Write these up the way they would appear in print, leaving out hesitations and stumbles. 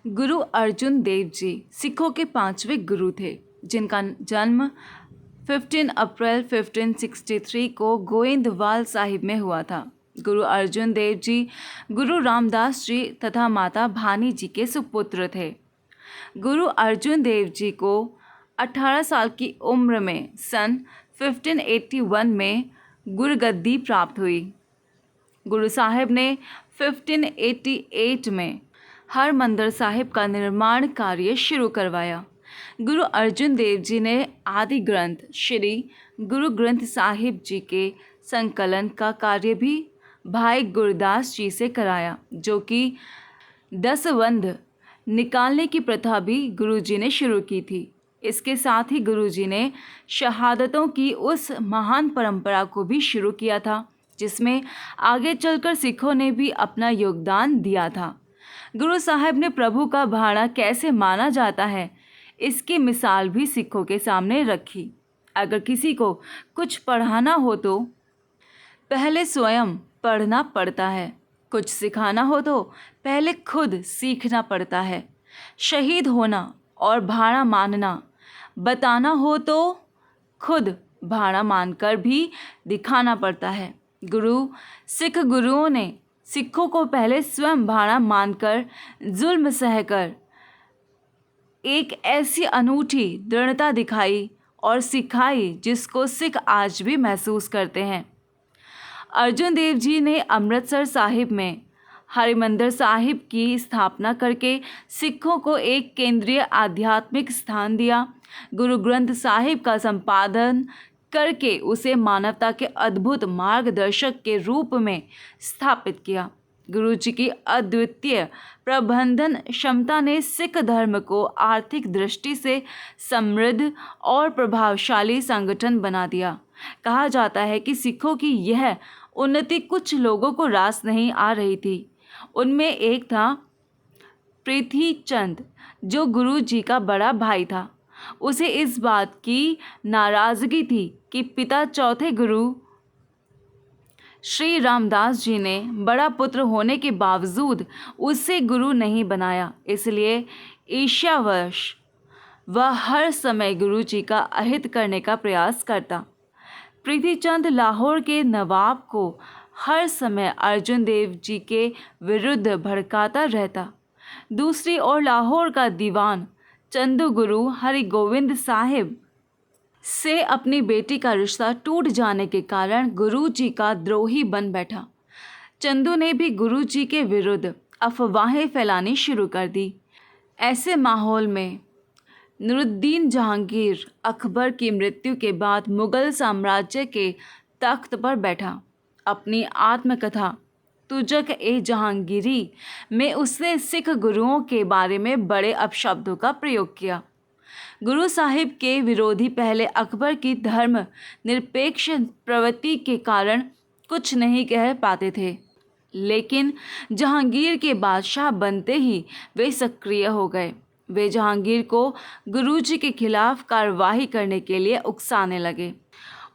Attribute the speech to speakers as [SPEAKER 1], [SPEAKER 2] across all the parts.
[SPEAKER 1] गुरु अर्जुन देव जी सिखों के पांचवें गुरु थे, जिनका जन्म 15 अप्रैल 1563 को गोइंदवाल साहिब में हुआ था। गुरु अर्जुन देव जी गुरु रामदास जी तथा माता भानी जी के सुपुत्र थे। गुरु अर्जुन देव जी को 18 साल की उम्र में सन 1581 में गुरगद्दी प्राप्त हुई। गुरु साहिब ने 1588 में हरमंदिर साहिब का निर्माण कार्य शुरू करवाया। गुरु अर्जुन देव जी ने आदि ग्रंथ श्री गुरु ग्रंथ साहिब जी के संकलन का कार्य भी भाई गुरदास जी से कराया, जो कि दसवंध निकालने की प्रथा भी गुरु जी ने शुरू की थी। इसके साथ ही गुरु जी ने शहादतों की उस महान परंपरा को भी शुरू किया था, जिसमें आगे चलकर सिखों ने भी अपना योगदान दिया था। गुरु साहिब ने प्रभु का भाड़ा कैसे माना जाता है, इसकी मिसाल भी सिखों के सामने रखी। अगर किसी को कुछ पढ़ाना हो तो पहले स्वयं पढ़ना पड़ता है, कुछ सिखाना हो तो पहले खुद सीखना पड़ता है। शहीद होना और भाड़ा मानना बताना हो तो खुद भाड़ा मानकर भी दिखाना पड़ता है। सिख गुरुओं ने सिखों को पहले स्वयं भाड़ा मानकर जुल्म सहकर एक ऐसी अनूठी दृढ़ता दिखाई और सिखाई जिसको सिख आज भी महसूस करते हैं। अर्जुन देव जी ने अमृतसर साहिब में हरिमंदिर साहिब की स्थापना करके सिखों को एक केंद्रीय आध्यात्मिक स्थान दिया। गुरु ग्रंथ साहिब का संपादन करके उसे मानवता के अद्भुत मार्गदर्शक के रूप में स्थापित किया। गुरु जी की अद्वितीय प्रबंधन क्षमता ने सिख धर्म को आर्थिक दृष्टि से समृद्ध और प्रभावशाली संगठन बना दिया। कहा जाता है कि सिखों की यह उन्नति कुछ लोगों को रास नहीं आ रही थी। उनमें एक था पृथ्वी चंद, जो गुरु जी का बड़ा भाई था। उसे इस बात की नाराज़गी थी कि पिता चौथे गुरु श्री रामदास जी ने बड़ा पुत्र होने के बावजूद उसे गुरु नहीं बनाया। इसलिए ईर्ष्यावश वह हर समय गुरु जी का अहित करने का प्रयास करता। पृथ्वीचंद लाहौर के नवाब को हर समय अर्जुन देव जी के विरुद्ध भड़काता रहता। दूसरी ओर लाहौर का दीवान चंदू गुरु हरि गोविंद साहिब से अपनी बेटी का रिश्ता टूट जाने के कारण गुरु जी का द्रोही बन बैठा। चंदू ने भी गुरु जी के विरुद्ध अफवाहें फैलानी शुरू कर दी। ऐसे माहौल में नूरुद्दीन जहांगीर अकबर की मृत्यु के बाद मुग़ल साम्राज्य के तख्त पर बैठा। अपनी आत्मकथा तुजक ए जहांगीरी में उसने सिख गुरुओं के बारे में बड़े अपशब्दों का प्रयोग किया। गुरु साहिब के विरोधी पहले अकबर की धर्म निरपेक्ष प्रवृत्ति के कारण कुछ नहीं कह पाते थे, लेकिन जहांगीर के बादशाह बनते ही वे सक्रिय हो गए। वे जहांगीर को गुरुजी के खिलाफ कार्रवाई करने के लिए उकसाने लगे।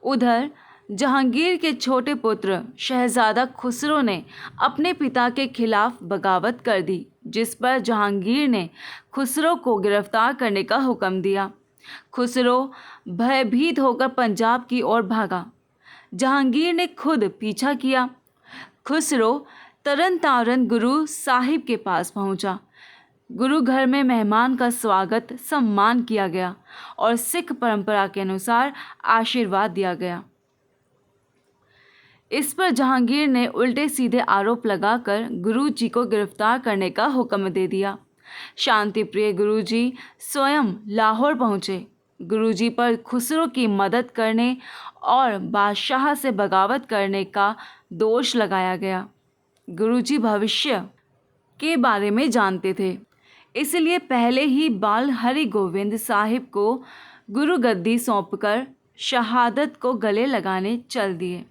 [SPEAKER 1] उधर जहांगीर के छोटे पुत्र शहजादा खुसरो ने अपने पिता के खिलाफ बगावत कर दी, जिस पर जहांगीर ने खुसरो को गिरफ्तार करने का हुक्म दिया। खुसरो भयभीत होकर पंजाब की ओर भागा। जहांगीर ने खुद पीछा किया। खुसरो तरन तारन गुरु साहिब के पास पहुंचा। गुरु घर में मेहमान का स्वागत सम्मान किया गया और सिख परंपरा के अनुसार आशीर्वाद दिया गया। इस पर जहांगीर ने उल्टे सीधे आरोप लगाकर गुरु जी को गिरफ्तार करने का हुक्म दे दिया। शांति प्रिय गुरु जी स्वयं लाहौर पहुँचे। गुरु जी पर खुसरो की मदद करने और बादशाह से बगावत करने का दोष लगाया गया। गुरु जी भविष्य के बारे में जानते थे, इसलिए पहले ही बाल हरि गोविंद साहिब को गुरु गद्दी सौंपकर शहादत को गले लगाने चल दिए।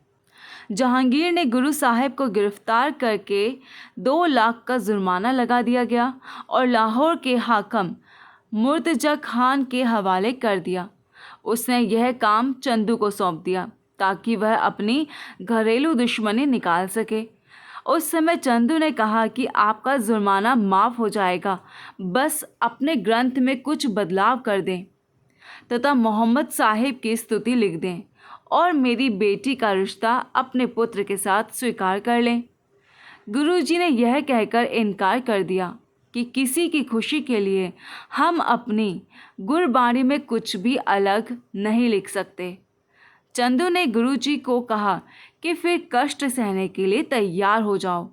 [SPEAKER 1] जहांगीर ने गुरु साहिब को गिरफ्तार करके 2 लाख का जुर्माना लगा दिया गया और लाहौर के हाकम मुर्तजा खान के हवाले कर दिया। उसने यह काम चंदू को सौंप दिया ताकि वह अपनी घरेलू दुश्मनी निकाल सके उस समय चंदू ने कहा कि आपका जुर्माना माफ़ हो जाएगा, बस अपने ग्रंथ में कुछ बदलाव कर दें तथा मोहम्मद साहिब की स्तुति लिख दें और मेरी बेटी का रिश्ता अपने पुत्र के साथ स्वीकार कर लें। गुरुजी ने यह कहकर इनकार कर दिया कि किसी की खुशी के लिए हम अपनी गुरबाणी में कुछ भी अलग नहीं लिख सकते। चंदू ने गुरुजी को कहा कि फिर कष्ट सहने के लिए तैयार हो जाओ।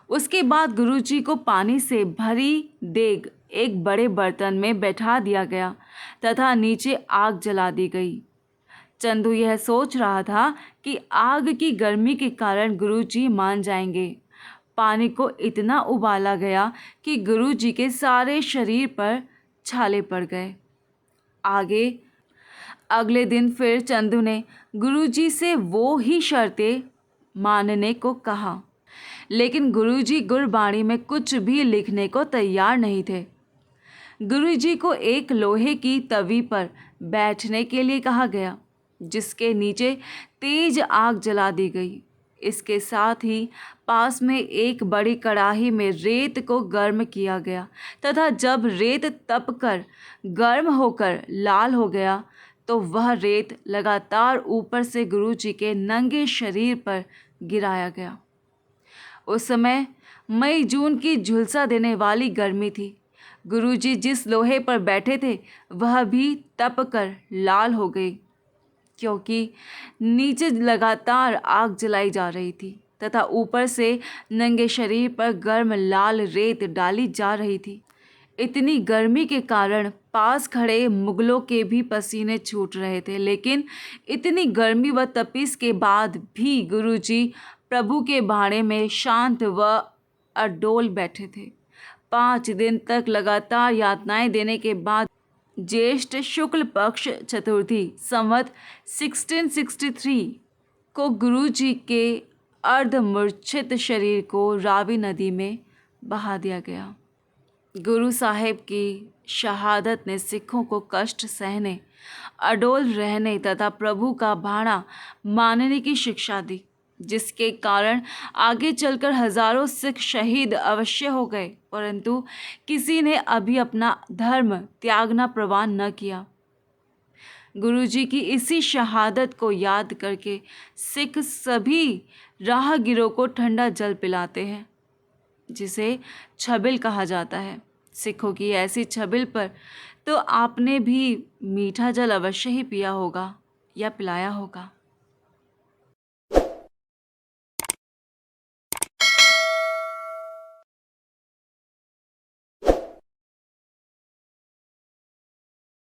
[SPEAKER 1] उसके बाद गुरुजी को पानी से भरी देग एक बड़े बर्तन में बैठा दिया गया तथा नीचे आग जला दी गई। चंदू यह सोच रहा था कि आग की गर्मी के कारण गुरुजी मान जाएंगे। पानी को इतना उबाला गया कि गुरुजी के सारे शरीर पर छाले पड़ गए। आगे अगले दिन फिर चंदू ने गुरुजी से वो ही शर्तें मानने को कहा, लेकिन गुरुजी गुरबाणी में कुछ भी लिखने को तैयार नहीं थे। गुरुजी को एक लोहे की तवी पर बैठने के लिए कहा गया, जिसके नीचे तेज आग जला दी गई। इसके साथ ही पास में एक बड़ी कड़ाही में रेत को गर्म किया गया तथा जब रेत तपकर गर्म होकर लाल हो गया तो वह रेत लगातार ऊपर से गुरुजी के नंगे शरीर पर गिराया गया। उस समय मई जून की झुलसा देने वाली गर्मी थी। गुरुजी जिस लोहे पर बैठे थे वह भी तपकर लाल हो गई, क्योंकि नीचे लगातार आग जलाई जा रही थी तथा ऊपर से नंगे शरीर पर गर्म लाल रेत डाली जा रही थी। इतनी गर्मी के कारण पास खड़े मुगलों के भी पसीने छूट रहे थे, लेकिन इतनी गर्मी व तपिश के बाद भी गुरुजी प्रभु के भाड़े में शांत व अडोल बैठे थे। 5 दिन तक लगातार यातनाएं देने के बाद ज्येष्ठ शुक्ल पक्ष चतुर्थी संवत 1663 को गुरुजी के अर्धमूर्छित शरीर को रावी नदी में बहा दिया गया। गुरु साहिब की शहादत ने सिखों को कष्ट सहने, अडोल रहने तथा प्रभु का भाड़ा मानने की शिक्षा दी, जिसके कारण आगे चलकर हजारों सिख शहीद अवश्य हो गए, परंतु किसी ने अभी अपना धर्म त्यागना प्रवान न किया। गुरुजी की इसी शहादत को याद करके सिख सभी राहगीरों को ठंडा जल पिलाते हैं, जिसे छबिल कहा जाता है। सिखों की ऐसी छबिल पर तो आपने भी मीठा जल अवश्य ही पिया होगा या पिलाया होगा।